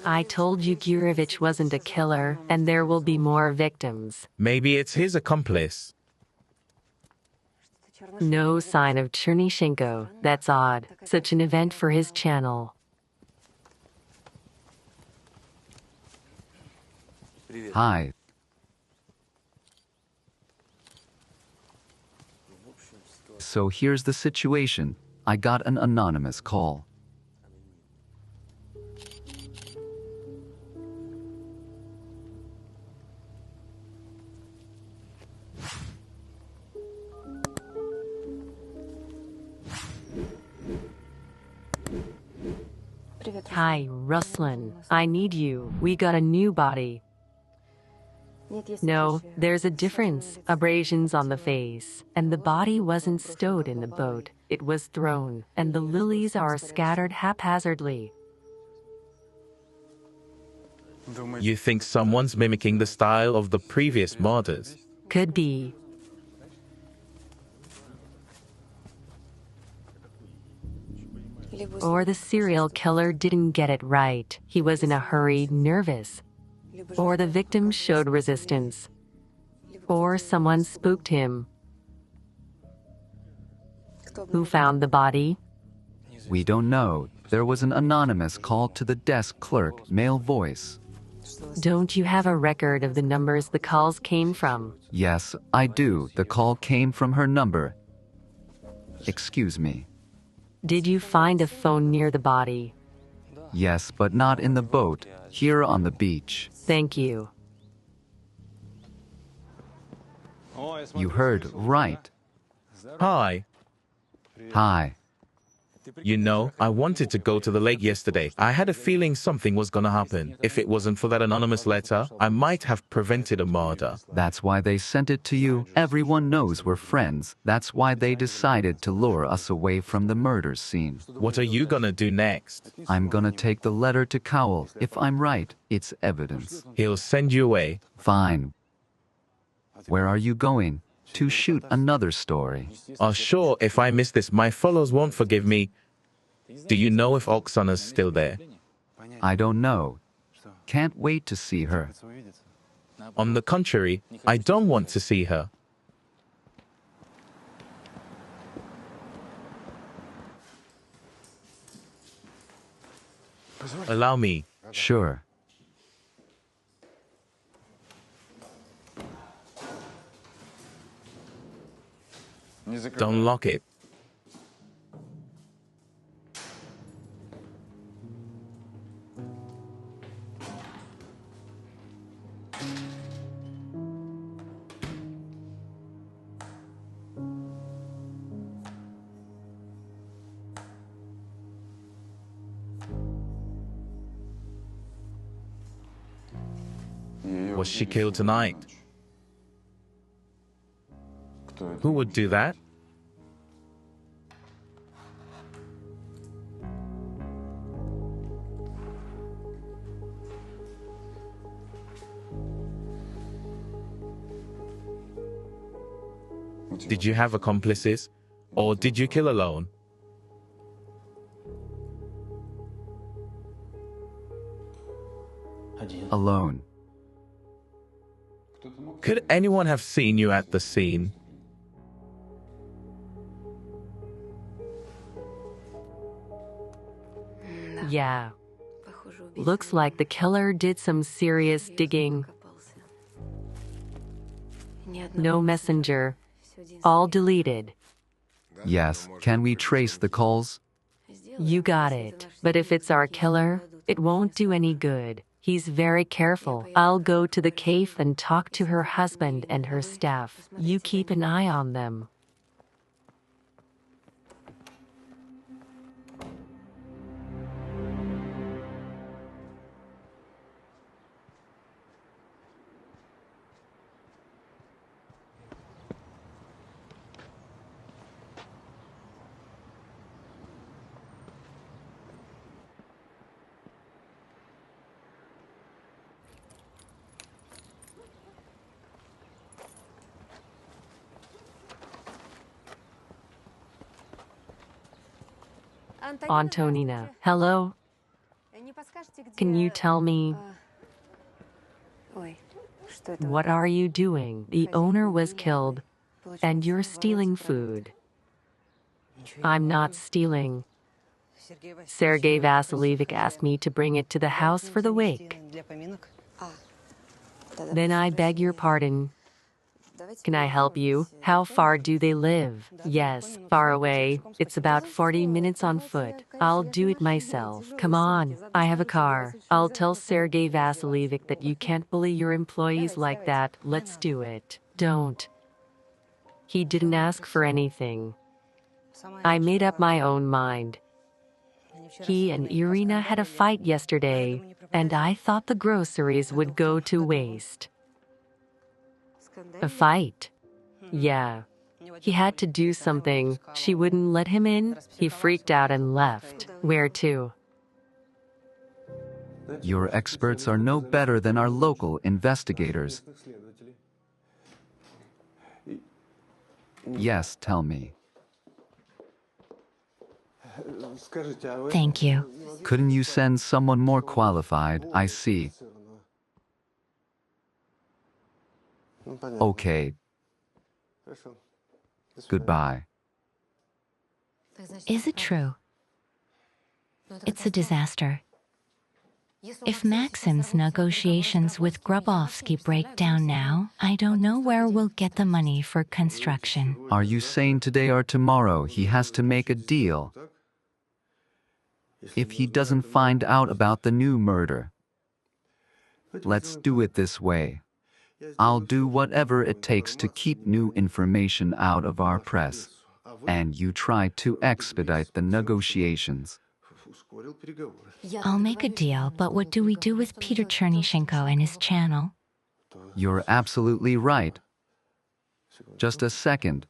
I told you Gurevich wasn't a killer, and there will be more victims. Maybe it's his accomplice. No sign of Chernyshenko. That's odd. Such an event for his channel. Hi. So here's the situation. I got an anonymous call. Hi, Ruslan. I need you. We got a new body. No, there's a difference. Abrasions on the face. And the body wasn't stowed in the boat. It was thrown, and the lilies are scattered haphazardly. You think someone's mimicking the style of the previous murders? Could be. Or the serial killer didn't get it right. He was in a hurry, nervous. Or the victim showed resistance. Or someone spooked him. Who found the body? We don't know. There was an anonymous call to the desk clerk, male voice. Don't you have a record of the numbers the calls came from? Yes, I do. The call came from her number. Excuse me. Did you find a phone near the body? Yes, but not in the boat. Here on the beach. Thank you. You heard right. Hi. Hi. You know, I wanted to go to the lake yesterday. I had a feeling something was gonna happen. If it wasn't for that anonymous letter, I might have prevented a murder. That's why they sent it to you. Everyone knows we're friends. That's why they decided to lure us away from the murder scene. What are you gonna do next? I'm gonna take the letter to Cowell. If I'm right, it's evidence. He'll send you away. Fine. Where are you going? To shoot another story. Sure, if I miss this, my followers won't forgive me. Do you know if Oksana's still there? I don't know. Can't wait to see her. On the contrary, I don't want to see her. Allow me. Sure. Don't lock it. Was she killed tonight? Who would do that? Did you have accomplices? Or did you kill alone? Alone. Could anyone have seen you at the scene? Yeah. Looks like the killer did some serious digging. No messenger. All deleted. Yes, can we trace the calls? You got it. But if it's our killer, it won't do any good. He's very careful. I'll go to the cave and talk to her husband and her staff. You keep an eye on them. Antonina, hello? Can you tell me what are you doing? The owner was killed, and you're stealing food. I'm not stealing. Sergei Vasilievich asked me to bring it to the house for the wake. Then I beg your pardon. Can I help you? How far do they live? Yes, far away. It's about 40 minutes on foot. I'll do it myself. Come on, I have a car. I'll tell Sergei Vasilievich that you can't bully your employees like that. Let's do it. Don't. He didn't ask for anything. I made up my own mind. He and Irina had a fight yesterday, and I thought the groceries would go to waste. A fight? Yeah. He had to do something. She wouldn't let him in. He freaked out and left. Where to? Your experts are no better than our local investigators. Yes, tell me. Thank you. Couldn't you send someone more qualified? I see. Okay. Goodbye. Is it true? It's a disaster. If Maxim's negotiations with Grabovsky break down now, I don't know where we'll get the money for construction. Are you saying today or tomorrow he has to make a deal? If he doesn't find out about the new murder. Let's do it this way. I'll do whatever it takes to keep new information out of our press. And you try to expedite the negotiations. I'll make a deal, but what do we do with Peter Chernyshenko and his channel? You're absolutely right. Just a second.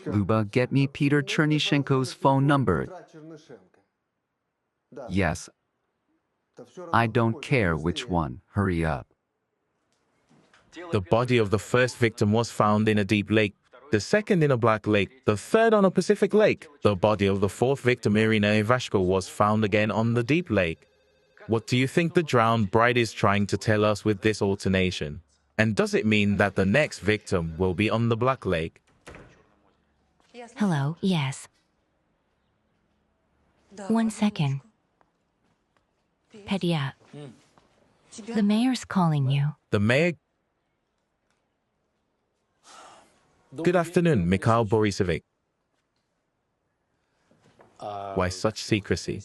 Luba, get me Peter Chernyshenko's phone number. Yes. I don't care which one. Hurry up. The body of the first victim was found in a deep lake, the second in a black lake, the third on a Pacific lake. The body of the fourth victim, Irina Ivashko, was found again on the deep lake. What do you think the drowned bride is trying to tell us with this alternation? And does it mean that the next victim will be on the black lake? Hello, yes. 1 second. Petya, the mayor's calling you. The mayor... Good afternoon, Mikhail Borisovich. Why such secrecy?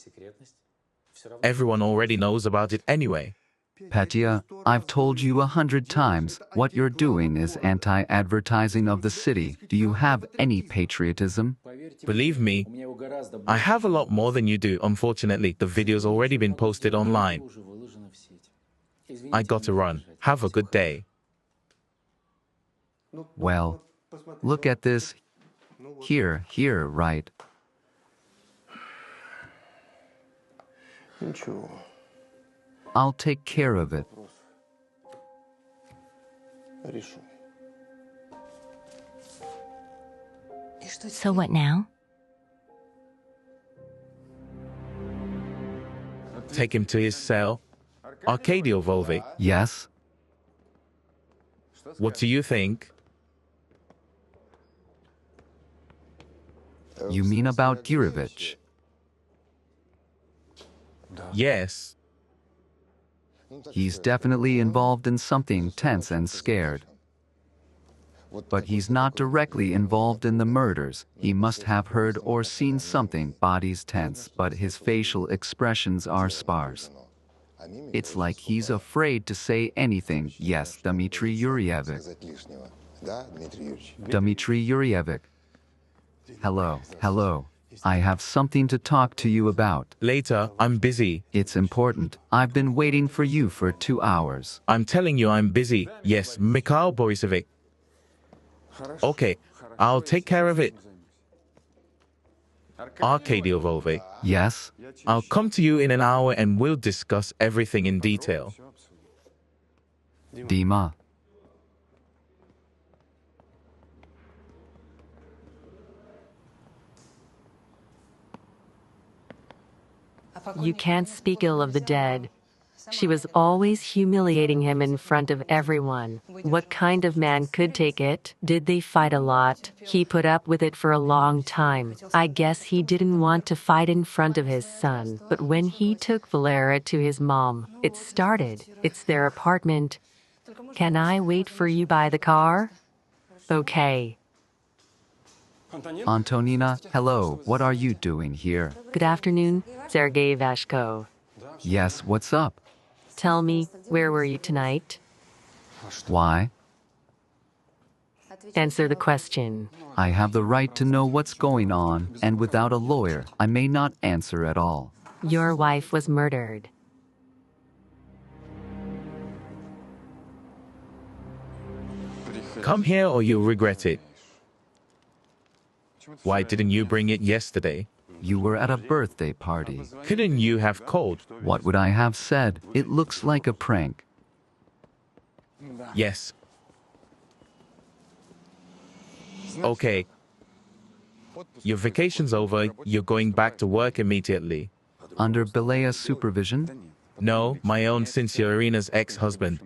Everyone already knows about it anyway. Petya, I've told you 100 times, what you're doing is anti-advertising of the city. Do you have any patriotism? Believe me, I have a lot more than you do. Unfortunately, the video's already been posted online. I got to run. Have a good day. Well, look at this. Here, right? I'll take care of it. So what now? Take him to his cell. Arkady Volvic, Yes? what do you think? You mean about Gurevich? Yes. He's definitely involved in something tense and scared. But he's not directly involved in the murders. He must have heard or seen something. Body's tense, but his facial expressions are sparse. It's like he's afraid to say anything. Yes, Dmitry Yuryevich. Dmitry Yuryevich. Hello. I have something to talk to you about. Later, I'm busy. It's important. I've been waiting for you for 2 hours. I'm telling you I'm busy. Yes, Mikhail Borisovich. Okay, I'll take care of it. Arkady Volvic, Yes? I'll come to you in an hour and we'll discuss everything in detail. Dima. You can't speak ill of the dead. She was always humiliating him in front of everyone. What kind of man could take it? Did they fight a lot? He put up with it for a long time. I guess he didn't want to fight in front of his son. But when he took Valera to his mom, it started. It's their apartment. Can I wait for you by the car? Okay. Antonina, hello, what are you doing here? Good afternoon, Sergei Vashko. Yes, what's up? Tell me, where were you tonight? Why? Answer the question. I have the right to know what's going on, and without a lawyer, I may not answer at all. Your wife was murdered. Come here or you'll regret it. Why didn't you bring it yesterday? You were at a birthday party. Couldn't you have called? What would I have said? It looks like a prank. Yes. Okay. Your vacation's over. You're going back to work immediately. Under Bilea's supervision? No, my own, since you're Irina's ex-husband.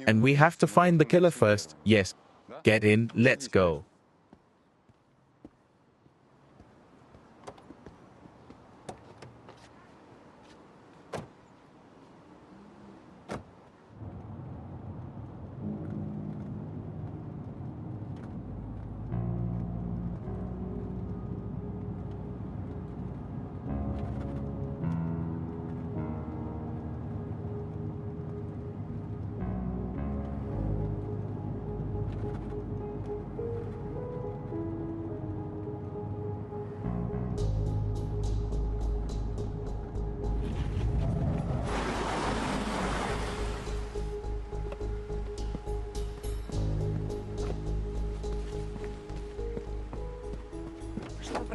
And we have to find the killer first. Yes. Get in. Let's go.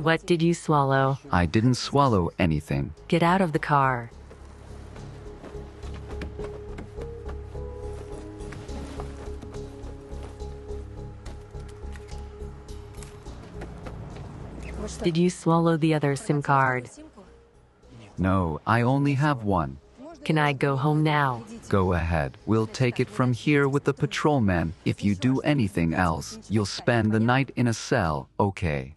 What did you swallow? I didn't swallow anything. Get out of the car. Did you swallow the other SIM card? No, I only have one. Can I go home now? Go ahead. We'll take it from here with the patrolman. If you do anything else, you'll spend the night in a cell, okay?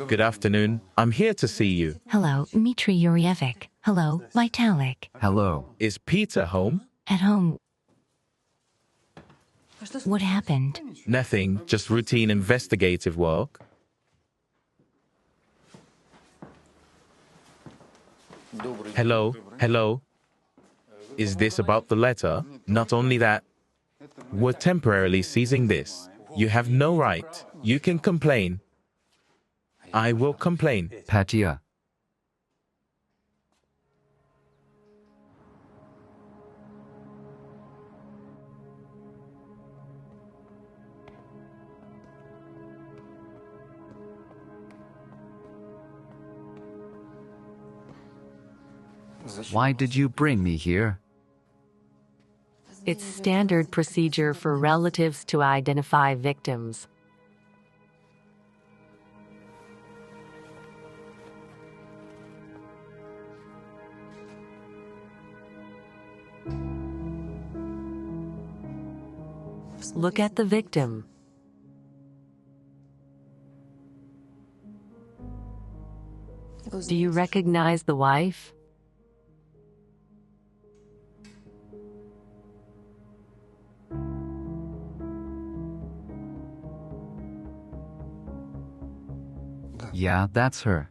Good afternoon. I'm here to see you. Hello, Dmitry Yuryevic. Hello, Vitalik. Hello. Is Peter home? At home. What happened? Nothing, just routine investigative work. Hello, hello. Is this about the letter? Not only that, we're temporarily seizing this. You have no right. You can complain. I will complain. Patia. Why did you bring me here? It's standard procedure for relatives to identify victims. Look at the victim. Do you recognize the wife? Yeah, that's her.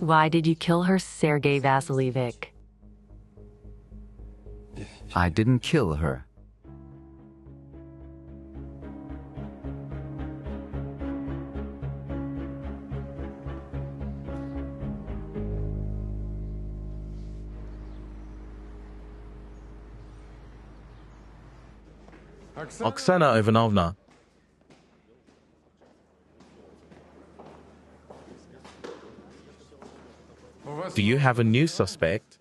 Why did you kill her, Sergei Vasilievich? I didn't kill her. Oksana Ivanovna. Do you have a new suspect?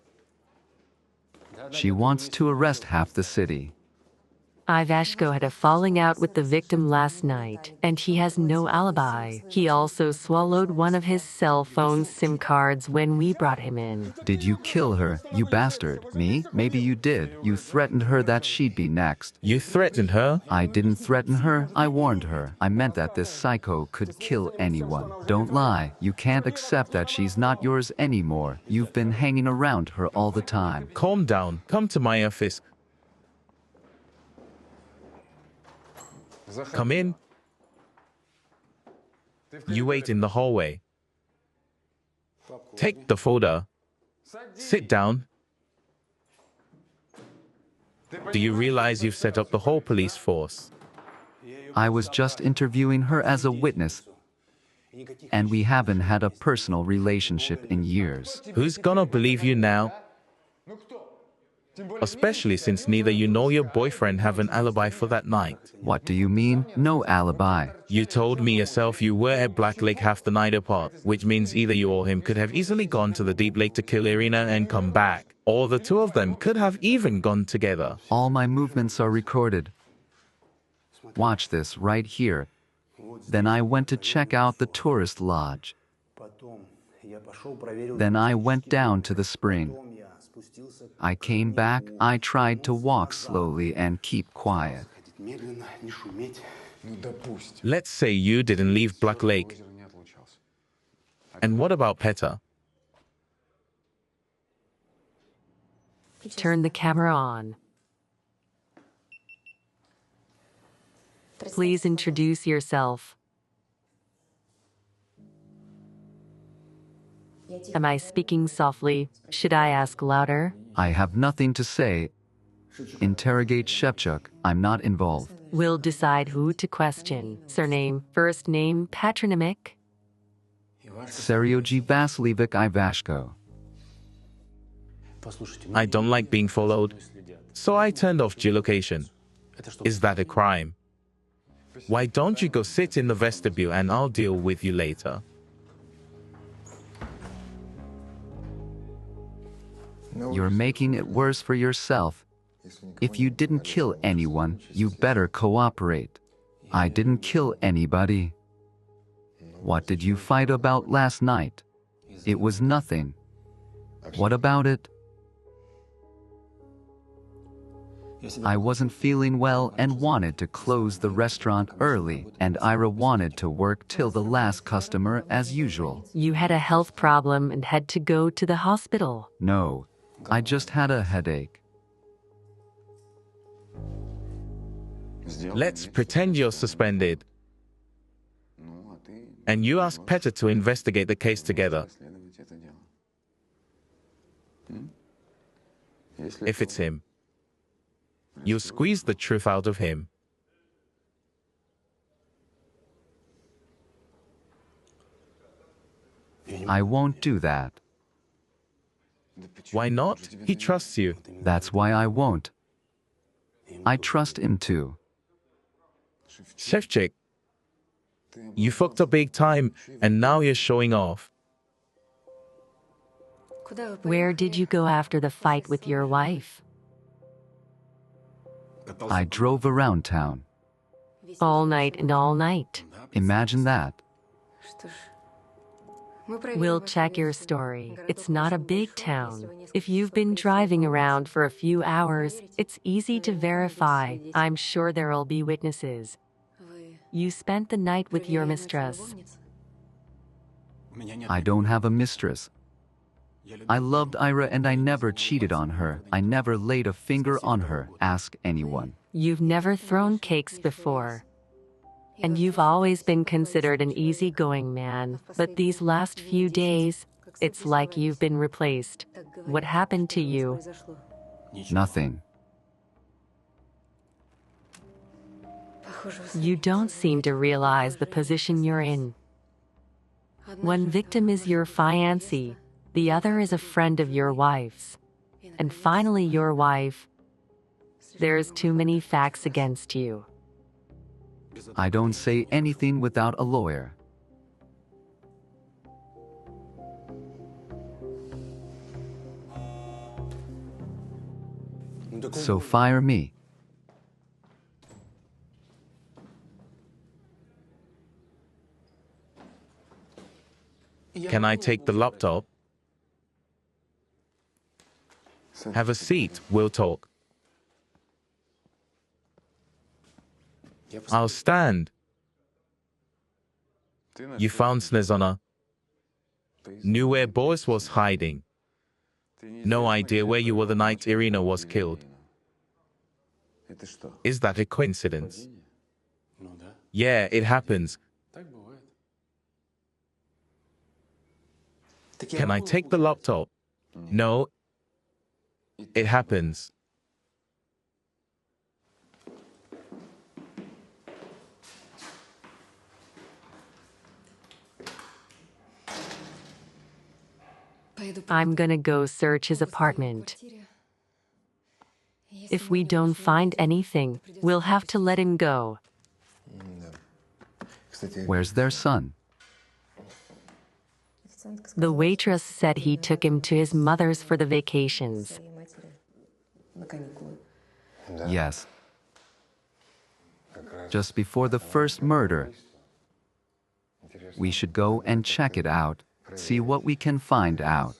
She wants to arrest half the city. Ivashko had a falling out with the victim last night, and he has no alibi. He also swallowed one of his cell phone SIM cards when we brought him in. Did you kill her, you bastard? Me? Maybe you did. You threatened her that she'd be next. You threatened her? I didn't threaten her, I warned her. I meant that this psycho could kill anyone. Don't lie. You can't accept that she's not yours anymore. You've been hanging around her all the time. Calm down. Come to my office. Come in. You wait in the hallway. Take the folder. Sit down. Do you realize you've set up the whole police force? I was just interviewing her as a witness, and we haven't had a personal relationship in years. Who's gonna believe you now? Especially since neither you nor your boyfriend have an alibi for that night. What do you mean, no alibi? You told me yourself you were at Black Lake half the night apart, which means either you or him could have easily gone to the Deep Lake to kill Irina and come back, or the two of them could have even gone together. All my movements are recorded. Watch this right here. Then I went to check out the tourist lodge. Then I went down to the spring. I came back, I tried to walk slowly and keep quiet. Let's say you didn't leave Black Lake. And what about Petter? Turn the camera on. Please introduce yourself. Am I speaking softly? Should I ask louder? I have nothing to say. Interrogate Shevchuk. I'm not involved. We'll decide who to question. Surname, first name, patronymic. Seryoji Vasilievich Ivashko. I don't like being followed, so I turned off geolocation. Is that a crime? Why don't you go sit in the vestibule and I'll deal with you later? You're making it worse for yourself. If you didn't kill anyone, you better cooperate. I didn't kill anybody. What did you fight about last night? It was nothing. What about it? I wasn't feeling well and wanted to close the restaurant early, and Ira wanted to work till the last customer as usual. You had a health problem and had to go to the hospital. No, I just had a headache. Let's pretend you're suspended. And you ask Petter to investigate the case together. If it's him, you'll squeeze the truth out of him. I won't do that. Why not? He trusts you. That's why I won't. I trust him too. Shevchik, you fucked up big time, and now you're showing off. Where did you go after the fight with your wife? I drove around town. All night and all night. Imagine that. We'll check your story. It's not a big town. If you've been driving around for a few hours, it's easy to verify. I'm sure there'll be witnesses. You spent the night with your mistress. I don't have a mistress. I loved Ira and I never cheated on her. I never laid a finger on her. Ask anyone. You've never thrown cakes before. And you've always been considered an easygoing man, but these last few days, it's like you've been replaced. What happened to you? Nothing. You don't seem to realize the position you're in. One victim is your fiancé, the other is a friend of your wife's. And finally your wife. There's too many facts against you. I don't say anything without a lawyer. So fire me. Can I take the laptop? Have a seat, we'll talk. I'll stand. You found Snezona. Knew where Boris was hiding. No idea where you were the night Irina was killed. Is that a coincidence? Yeah, it happens. Can I take the laptop? No, it happens. I'm gonna go search his apartment. If we don't find anything, we'll have to let him go. Where's their son? The waitress said he took him to his mother's for the vacations. Yes. Just before the first murder. We should go and check it out, see what we can find out.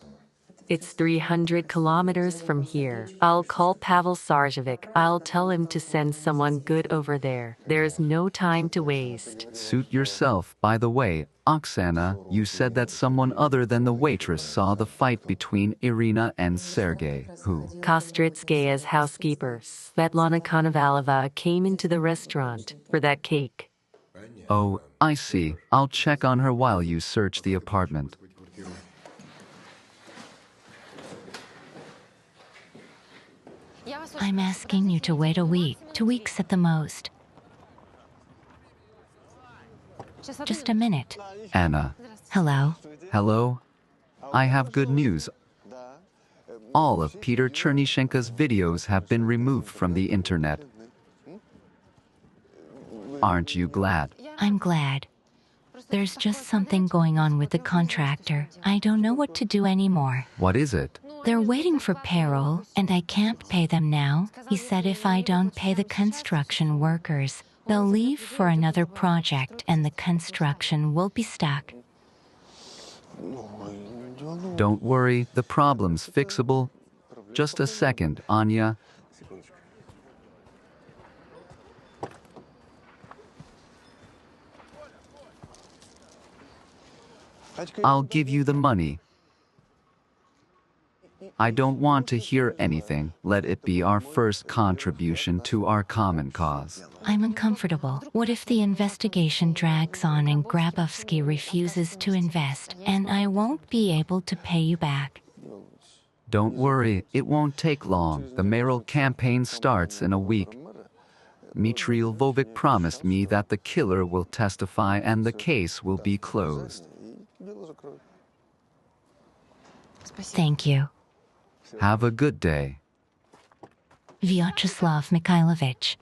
It's 300 kilometers from here. I'll call Pavel Sarjevic. I'll tell him to send someone good over there. There's no time to waste. Suit yourself. By the way, Oksana, you said that someone other than the waitress saw the fight between Irina and Sergei. Who? Kostritskaya's housekeeper, Svetlana Konovalova, came into the restaurant for that cake. Oh, I see. I'll check on her while you search the apartment. I'm asking you to wait a week, 2 weeks at the most. Just a minute. Anna. Hello? Hello? I have good news. All of Peter Chernyshenko's videos have been removed from the internet. Aren't you glad? I'm glad. There's just something going on with the contractor. I don't know what to do anymore. What is it? They're waiting for payroll, and I can't pay them now. He said if I don't pay the construction workers, they'll leave for another project and the construction will be stuck. Don't worry, the problem's fixable. Just a second, Anya. I'll give you the money. I don't want to hear anything. Let it be our first contribution to our common cause. I'm uncomfortable. What if the investigation drags on and Grabovsky refuses to invest, and I won't be able to pay you back? Don't worry, it won't take long. The mayoral campaign starts in a week. Dmitry Lvovic promised me that the killer will testify and the case will be closed. Thank you. Have a good day. Vyacheslav Mikhailovich.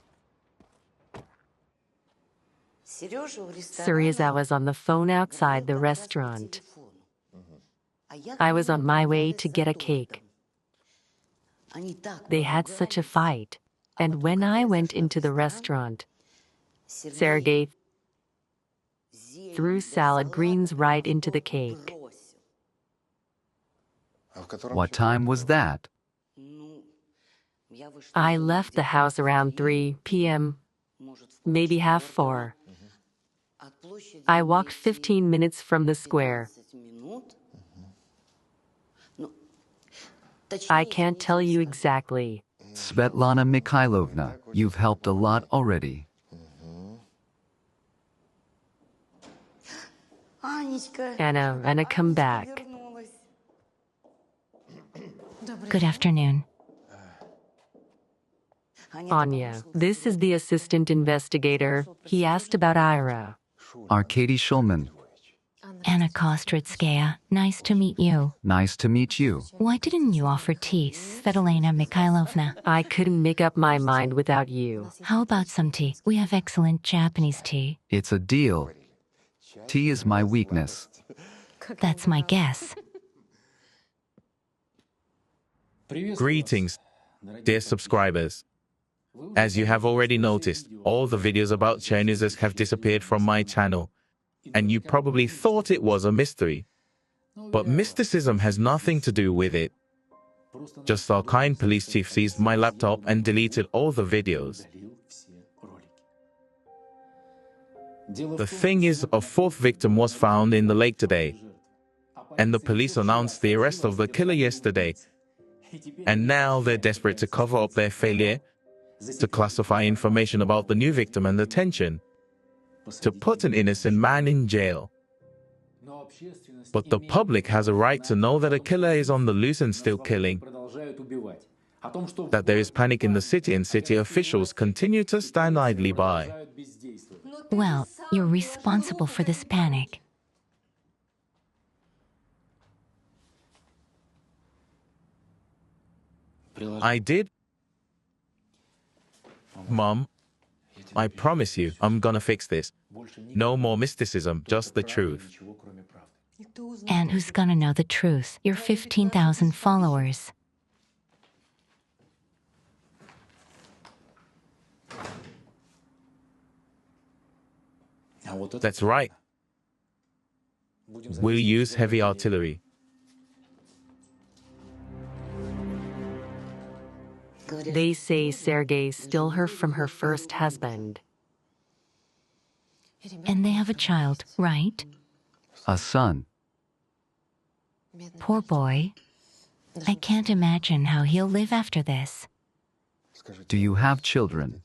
Suryaza was on the phone outside the restaurant. I was on my way to get a cake. They had such a fight. And when I went into the restaurant, Sergei threw salad greens right into the cake. What time was that? I left the house around 3 p.m., maybe half 4. I walked 15 minutes from the square. I can't tell you exactly. Svetlana Mikhailovna, you've helped a lot already. Anna, come back. Good afternoon. Anya, this is the assistant investigator. He asked about Ira. Arkady Shulman, Anna Kostritskaya, nice to meet you. nice to meet you. Why didn't you offer tea, Svetlana Mikhailovna? I couldn't make up my mind without you. How about some tea? We have excellent Japanese tea. It's a deal. Tea is my weakness. That's my guess. Greetings, dear subscribers. As you have already noticed, all the videos about Chernyshenko have disappeared from my channel, and you probably thought it was a mystery. But mysticism has nothing to do with it. Just our kind police chief seized my laptop and deleted all the videos. The thing is, a fourth victim was found in the lake today, and the police announced the arrest of the killer yesterday. And now they're desperate to cover up their failure to classify information about the new victim and the tension, to put an innocent man in jail. But the public has a right to know that a killer is on the loose and still killing, that there is panic in the city and city officials continue to stand idly by. Well, you're responsible for this panic. I did. Mom, I promise you, I'm gonna fix this. No more mysticism, just the truth. And who's gonna know the truth? Your 15,000 followers. That's right. We'll use heavy artillery. They say Sergei stole her from her first husband. And they have a child, right? A son. Poor boy. I can't imagine how he'll live after this. Do you have children?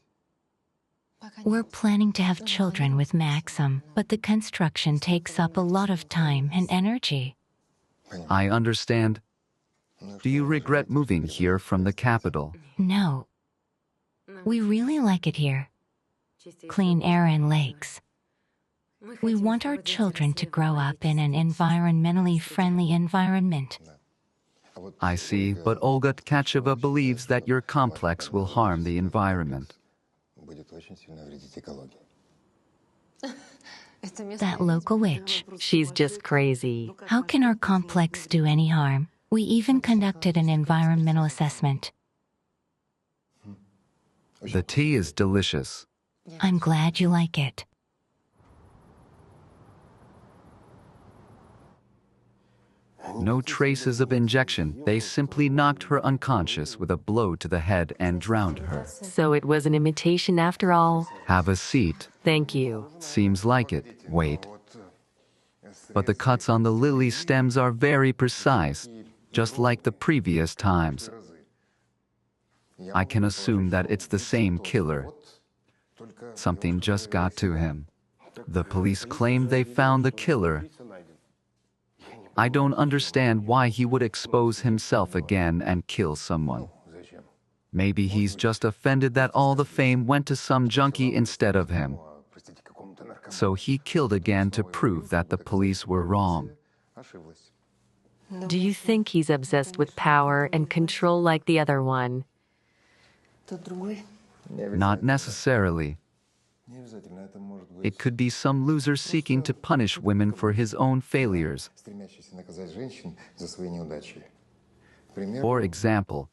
We're planning to have children with Maxim, but the construction takes up a lot of time and energy. I understand. Do you regret moving here from the capital? No. We really like it here. Clean air and lakes. We want our children to grow up in an environmentally friendly environment. I see, but Olga Tkacheva believes that your complex will harm the environment. That local witch. She's just crazy. How can our complex do any harm? We even conducted an environmental assessment. The tea is delicious. I'm glad you like it. No traces of injection. They simply knocked her unconscious with a blow to the head and drowned her. So it was an imitation after all? Have a seat. Thank you. Seems like it. Wait. But the cuts on the lily stems are very precise, just like the previous times. I can assume that it's the same killer. Something just got to him. The police claim they found the killer. I don't understand why he would expose himself again and kill someone. Maybe he's just offended that all the fame went to some junkie instead of him. So he killed again to prove that the police were wrong. Do you think he's obsessed with power and control like the other one? Not necessarily. It could be some loser seeking to punish women for his own failures. For example,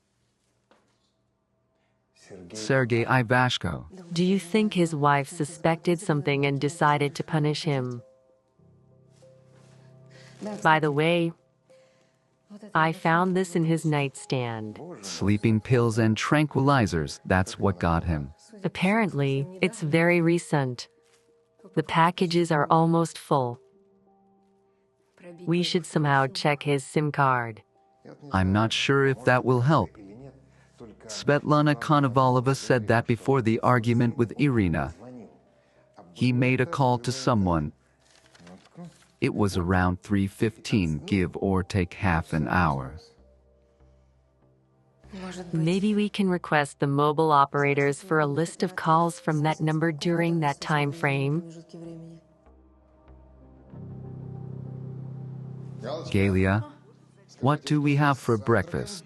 Sergei Ivashko. Do you think his wife suspected something and decided to punish him? By the way, I found this in his nightstand. Sleeping pills and tranquilizers, that's what got him. Apparently, it's very recent. The packages are almost full. We should somehow check his SIM card. I'm not sure if that will help. Svetlana Konovalova said that before the argument with Irina. He made a call to someone. It was around 3:15, give or take half an hour. Maybe we can request the mobile operators for a list of calls from that number during that time frame. Galia, what do we have for breakfast?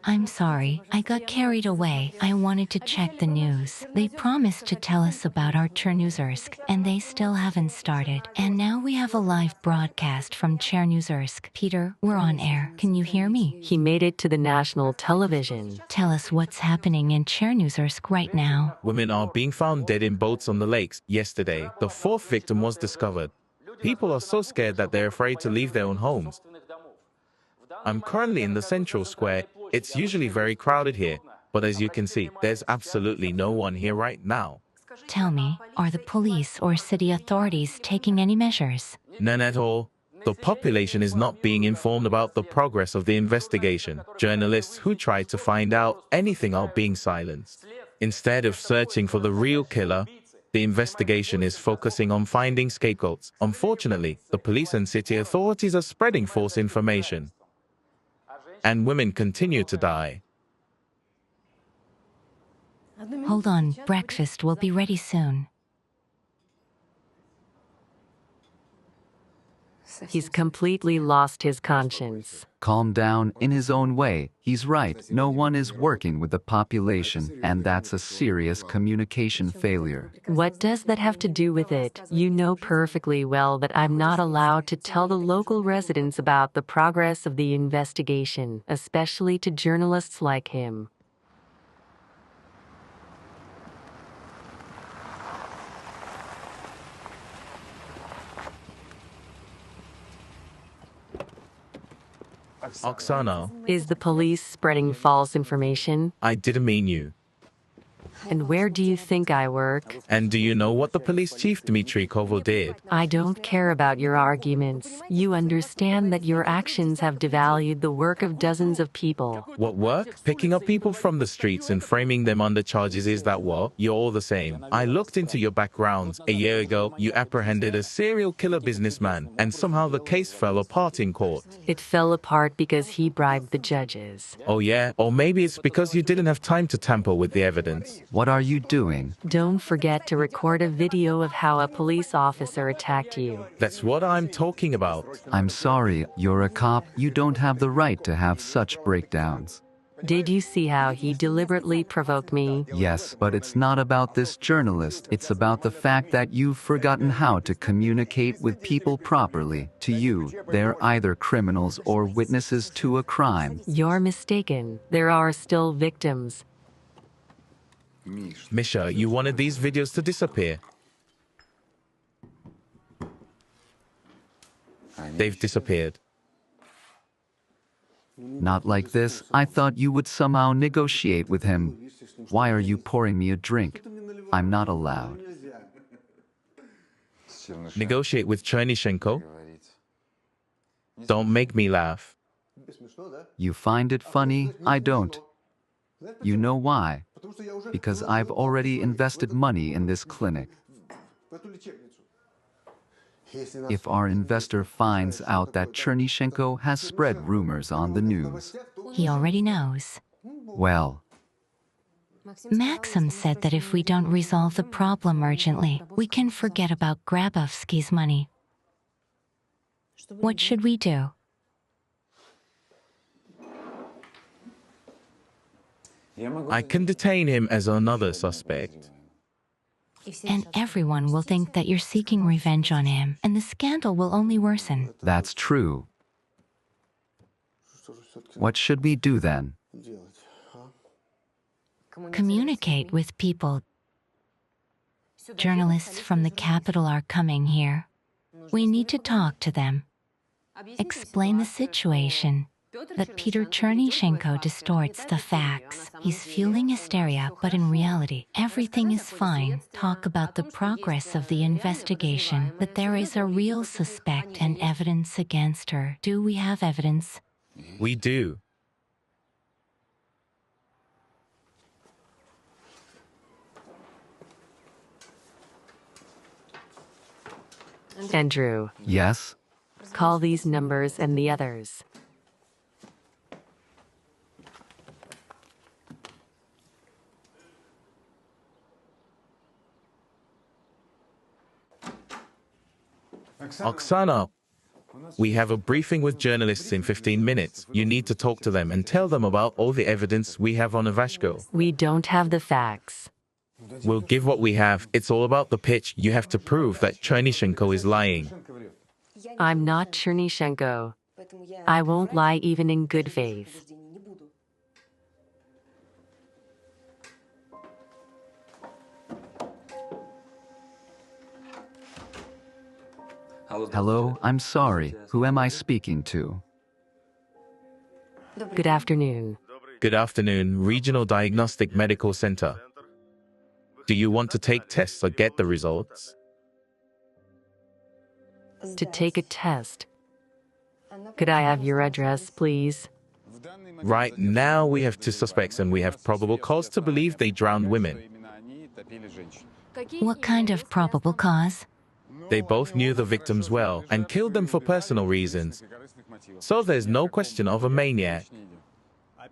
I'm sorry, I got carried away. I wanted to check the news. They promised to tell us about our Chernozersk, and they still haven't started. And now we have a live broadcast from Chernozersk. Peter, we're on air. Can you hear me? He made it to the national television. Tell us what's happening in Chernozersk right now. Women are being found dead in boats on the lakes. Yesterday, the fourth victim was discovered. People are so scared that they're afraid to leave their own homes. I'm currently in the central square. It's usually very crowded here, but as you can see, there's absolutely no one here right now. Tell me, are the police or city authorities taking any measures? None at all. The population is not being informed about the progress of the investigation. Journalists who try to find out anything are being silenced. Instead of searching for the real killer, the investigation is focusing on finding scapegoats. Unfortunately, the police and city authorities are spreading false information, and women continue to die. Hold on, breakfast will be ready soon. He's completely lost his conscience. Calm down in his own way. He's right. No one is working with the population, and that's a serious communication failure. What does that have to do with it? You know perfectly well that I'm not allowed to tell the local residents about the progress of the investigation, especially to journalists like him. Oksana, Is the police spreading false information? I didn't mean you. And where do you think I work? And do you know what the police chief Dmitry Koval did? I don't care about your arguments. You understand that your actions have devalued the work of dozens of people. What work? Picking up people from the streets and framing them under charges, is that what? You're all the same. I looked into your backgrounds. A year ago, you apprehended a serial killer businessman, and somehow the case fell apart in court. It fell apart because he bribed the judges. Oh yeah? Or maybe it's because you didn't have time to tamper with the evidence. What are you doing? Don't forget to record a video of how a police officer attacked you. That's what I'm talking about. I'm sorry, you're a cop. You don't have the right to have such breakdowns. Did you see how he deliberately provoked me? Yes, but it's not about this journalist. It's about the fact that you've forgotten how to communicate with people properly. To you, they're either criminals or witnesses to a crime. You're mistaken. There are still victims. Misha, you wanted these videos to disappear. They've disappeared. Not like this. I thought you would somehow negotiate with him. Why are you pouring me a drink? I'm not allowed. Negotiate with Chernishenko? Don't make me laugh. You find it funny? I don't. You know why? Because I've already invested money in this clinic. If our investor finds out that Chernishenko has spread rumors on the news, He already knows. well, Maxim said that if we don't resolve the problem urgently, we can forget about Grabovsky's money. What should we do? I can detain him as another suspect. And everyone will think that you're seeking revenge on him, and the scandal will only worsen. that's true. What should we do then? Communicate with people. Journalists from the capital are coming here. We need to talk to them. Explain the situation. That Peter Chernishenko distorts the facts. He's fueling hysteria, but in reality, everything is fine. Talk about the progress of the investigation, that there is a real suspect and evidence against her. Do we have evidence? We do. Andrew, Yes? call these numbers and the others. Oksana, we have a briefing with journalists in 15 minutes. You need to talk to them and tell them about all the evidence we have on Ivashko. We don't have the facts. We'll give what we have. It's all about the pitch. You have to prove that Chernishenko is lying. I'm not Chernishenko. I won't lie even in good faith. Hello, I'm sorry. Who am I speaking to? Good afternoon. Good afternoon, Regional Diagnostic Medical Center. Do you want to take tests or get the results? To take a test. Could I have your address, please? Right now, we have two suspects and we have probable cause to believe they drowned women. What kind of probable cause? They both knew the victims well and killed them for personal reasons. So there's no question of a maniac.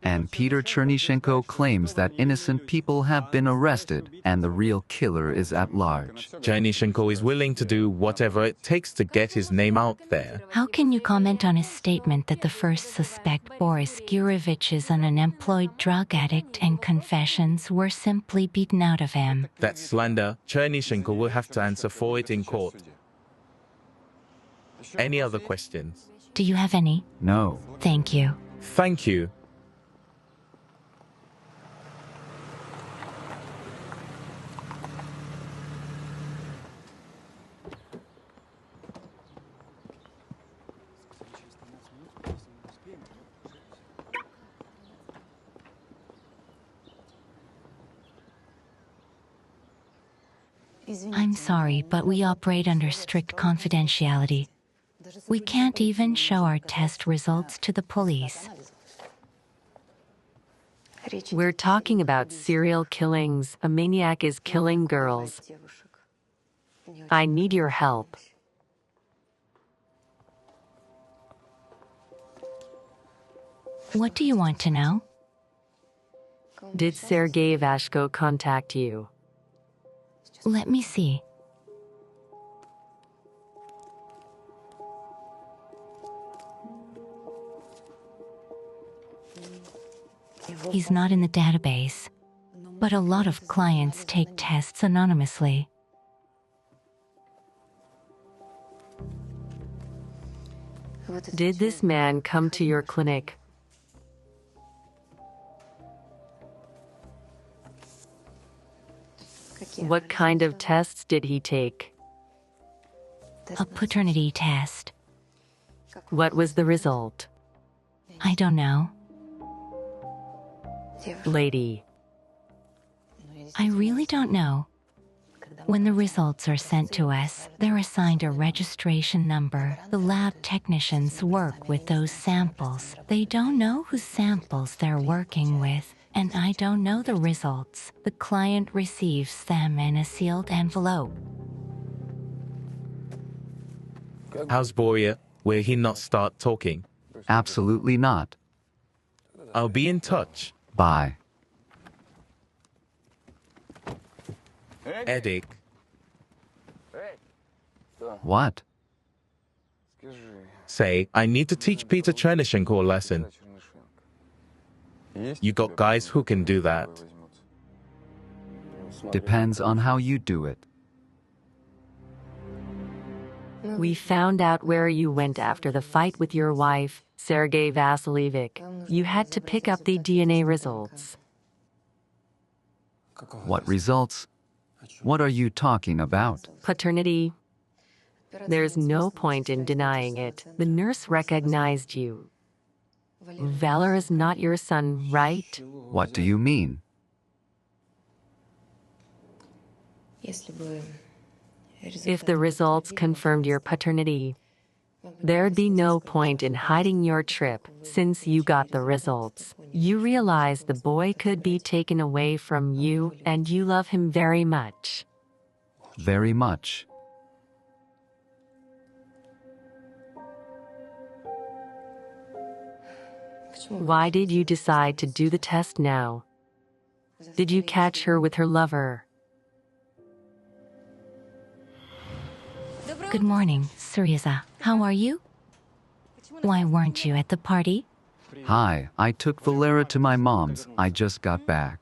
And Peter Chernyshenko claims that innocent people have been arrested and the real killer is at large. Chernyshenko is willing to do whatever it takes to get his name out there. How can you comment on his statement that the first suspect, Boris Gurevich, is an unemployed drug addict and confessions were simply beaten out of him? That slander, Chernyshenko will have to answer for it in court. Any other questions? Do you have any? No. Thank you. Thank you. I'm sorry, but we operate under strict confidentiality. We can't even show our test results to the police. We're talking about serial killings. A maniac is killing girls. I need your help. What do you want to know? Did Sergei Vashko contact you? Let me see. He's not in the database, but a lot of clients take tests anonymously. Did this man come to your clinic? What kind of tests did he take? A paternity test. What was the result? I don't know. Lady. I really don't know. When the results are sent to us, they're assigned a registration number. The lab technicians work with those samples. They don't know whose samples they're working with, and I don't know the results. The client receives them in a sealed envelope. How's Boria? Will he not start talking? Absolutely not. I'll be in touch. Bye. Edik. What? Say, I need to teach Peter Chernyshenko a lesson. You got guys who can do that. Depends on how you do it. We found out where you went after the fight with your wife, Sergei Vasilievich. You had to pick up the DNA results. What results? What are you talking about? Paternity. There's no point in denying it. The nurse recognized you. Valor is not your son, right? What do you mean? If the results confirmed your paternity, there'd be no point in hiding your trip since you got the results. You realize the boy could be taken away from you and you love him very much. Very much. Why did you decide to do the test now? Did you catch her with her lover? Good morning, Syriza. How are you? Why weren't you at the party? Hi, I took Valera to my mom's. I just got back.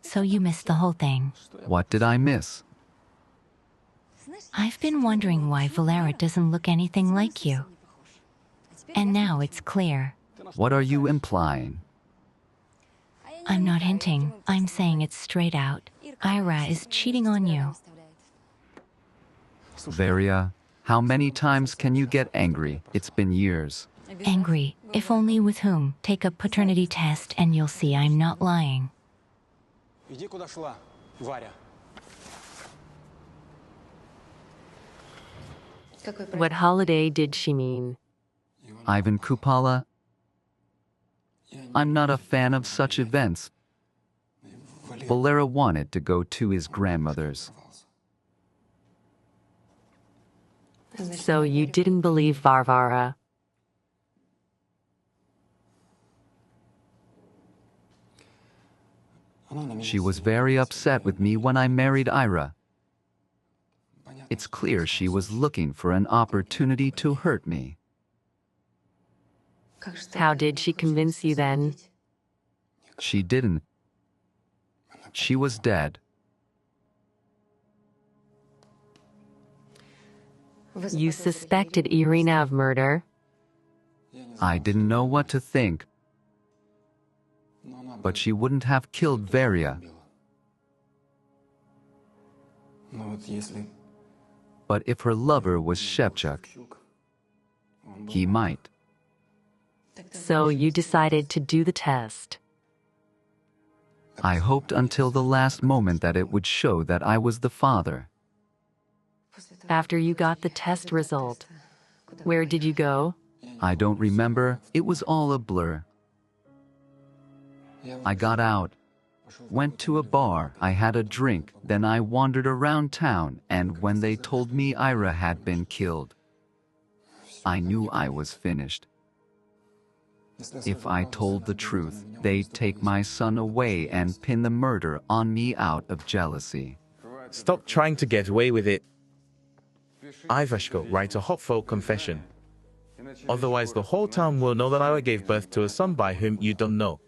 So you missed the whole thing. What did I miss? I've been wondering why Valera doesn't look anything like you. And now it's clear. What are you implying? I'm not hinting. I'm saying it straight out. Ira is cheating on you. Varia, how many times can you get angry? It's been years. Angry, if only with whom. Take a paternity test and you'll see I'm not lying. Иди куда шла, Варя. What holiday did she mean? Ivan Kupala. I'm not a fan of such events. Valera wanted to go to his grandmother's. So you didn't believe Varvara. She was very upset with me when I married Ira. It's clear she was looking for an opportunity to hurt me. How did she convince you then? She didn't. She was dead. You suspected Irina of murder? I didn't know what to think. But she wouldn't have killed Varia. But if her lover was Shevchuk, he might. So you decided to do the test. I hoped until the last moment that it would show that I was the father. After you got the test result, where did you go? I don't remember. It was all a blur. I got out, went to a bar, I had a drink, then I wandered around town, and when they told me Ira had been killed, I knew I was finished. If I told the truth, they'd take my son away and pin the murder on me out of jealousy. Stop trying to get away with it. Ivashko, write a hopeful confession. Otherwise, the whole town will know that Ira gave birth to a son by whom you don't know.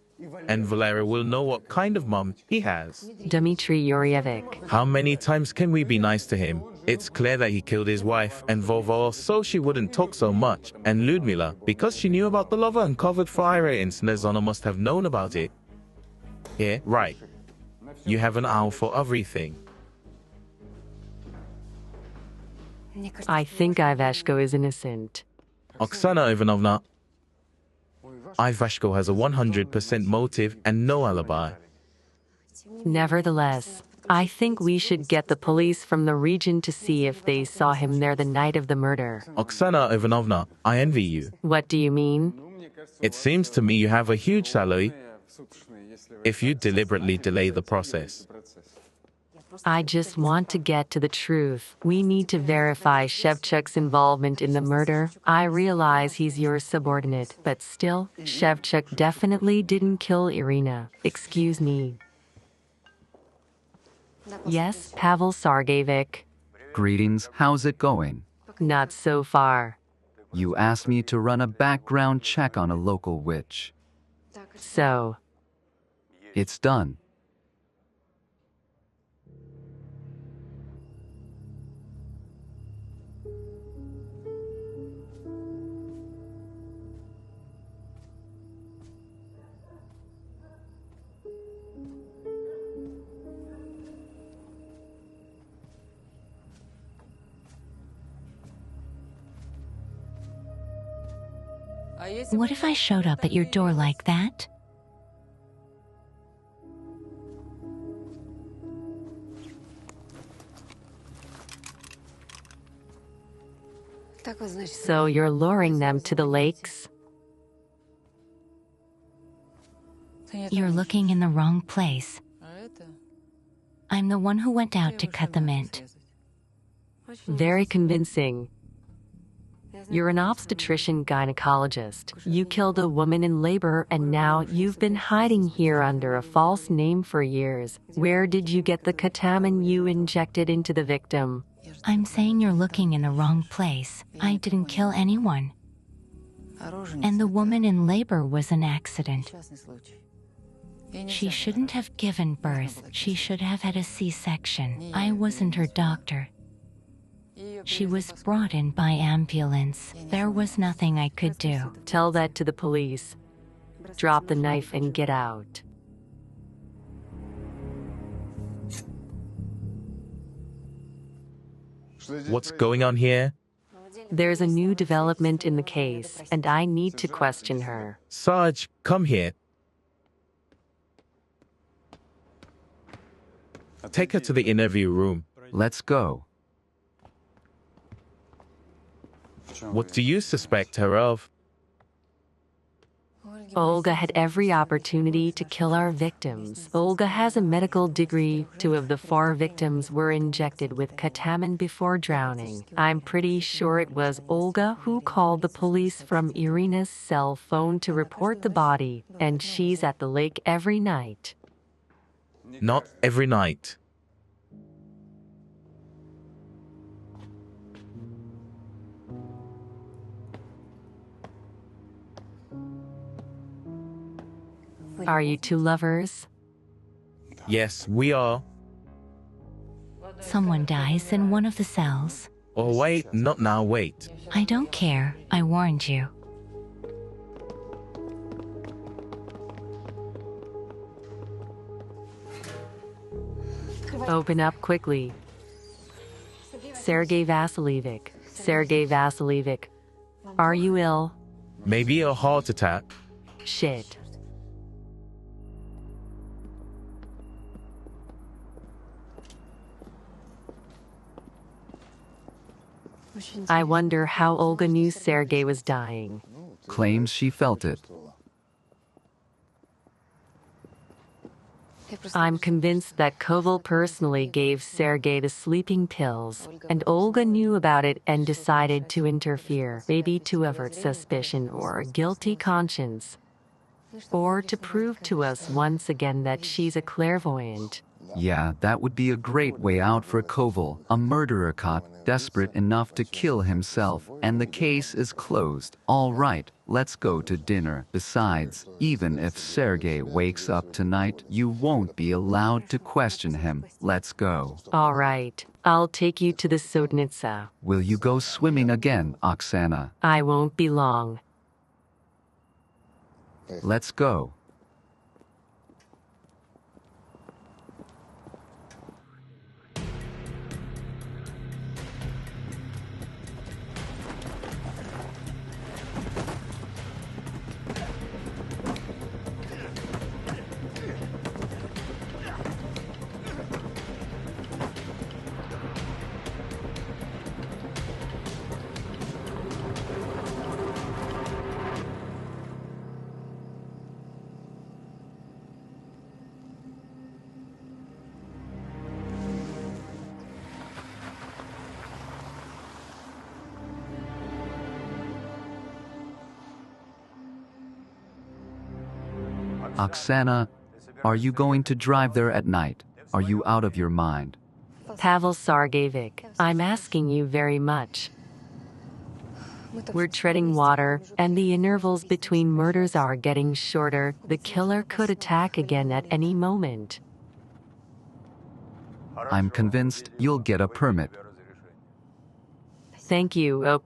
And Valera will know what kind of mom he has. Dmitry Yuryevic. How many times can we be nice to him? It's clear that he killed his wife, and Volvo so she wouldn't talk so much, and Ludmila, because she knew about the lover uncovered for Ira and Snezona must have known about it. Yeah, right. You have an owl for everything. I think Ivashko is innocent. Oksana Ivanovna, Ivashko has a 100% motive and no alibi. Nevertheless, I think we should get the police from the region to see if they saw him there the night of the murder. Oksana Ivanovna, I envy you. What do you mean? It seems to me you have a huge salary if you deliberately delay the process. I just want to get to the truth. We need to verify Shevchuk's involvement in the murder. I realize he's your subordinate, but still, Shevchuk definitely didn't kill Irina. Excuse me. Yes, Pavel Sergeyevich. Greetings, how's it going? Not so far. You asked me to run a background check on a local witch. So, It's done. What if I showed up at your door like that? so you're luring them to the lakes? You're looking in the wrong place. I'm the one who went out to cut the mint. Very convincing. You're an obstetrician gynecologist. You killed a woman in labor and now you've been hiding here under a false name for years. Where did you get the ketamine you injected into the victim? I'm saying you're looking in the wrong place. I didn't kill anyone. And the woman in labor was an accident. She shouldn't have given birth. She should have had a C-section. I wasn't her doctor. She was brought in by ambulance. There was nothing I could do. Tell that to the police. Drop the knife and get out. What's going on here? There's a new development in the case, and I need to question her. Sarge, come here. Take her to the interview room. Let's go. What do you suspect her of? Olga had every opportunity to kill our victims. Olga has a medical degree. 2 of the 4 victims were injected with ketamine before drowning. I'm pretty sure it was Olga who called the police from Irina's cell phone to report the body, and she's at the lake every night. Not every night. Are you 2 lovers? Yes, we are. Someone dies in one of the cells. Oh, wait, not now, wait. I don't care. I warned you. Open up quickly. Sergei Vasilievich. Sergei Vasilievich. Are you ill? Maybe a heart attack. Shit. I wonder how Olga knew Sergei was dying. Claims she felt it. I'm convinced that Koval personally gave Sergei the sleeping pills, and Olga knew about it and decided to interfere, maybe to avert suspicion or a guilty conscience, or to prove to us once again that she's a clairvoyant. Yeah, that would be a great way out for Koval, a murderer caught, desperate enough to kill himself, and the case is closed. All right, let's go to dinner. Besides, even if Sergei wakes up tonight, you won't be allowed to question him. Let's go. All right, I'll take you to the Sodnitsa. Will you go swimming again, Oksana? I won't be long. Let's go. Oksana, are you going to drive there at night? Are you out of your mind? Pavel Sergeyevich, I'm asking you very much. We're treading water, and the intervals between murders are getting shorter. The killer could attack again at any moment. I'm convinced you'll get a permit. Thank you. Oh.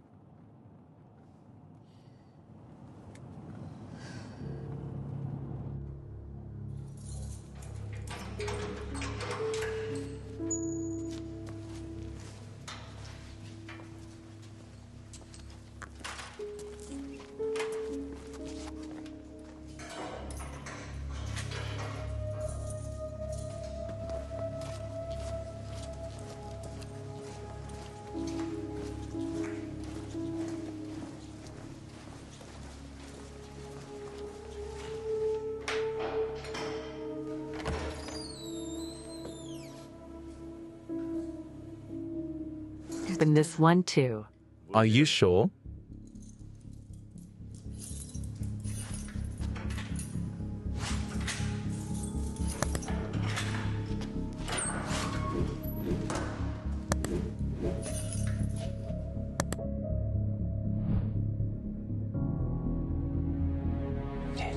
And this one too. Are you sure?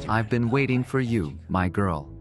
I've been waiting for you, my girl.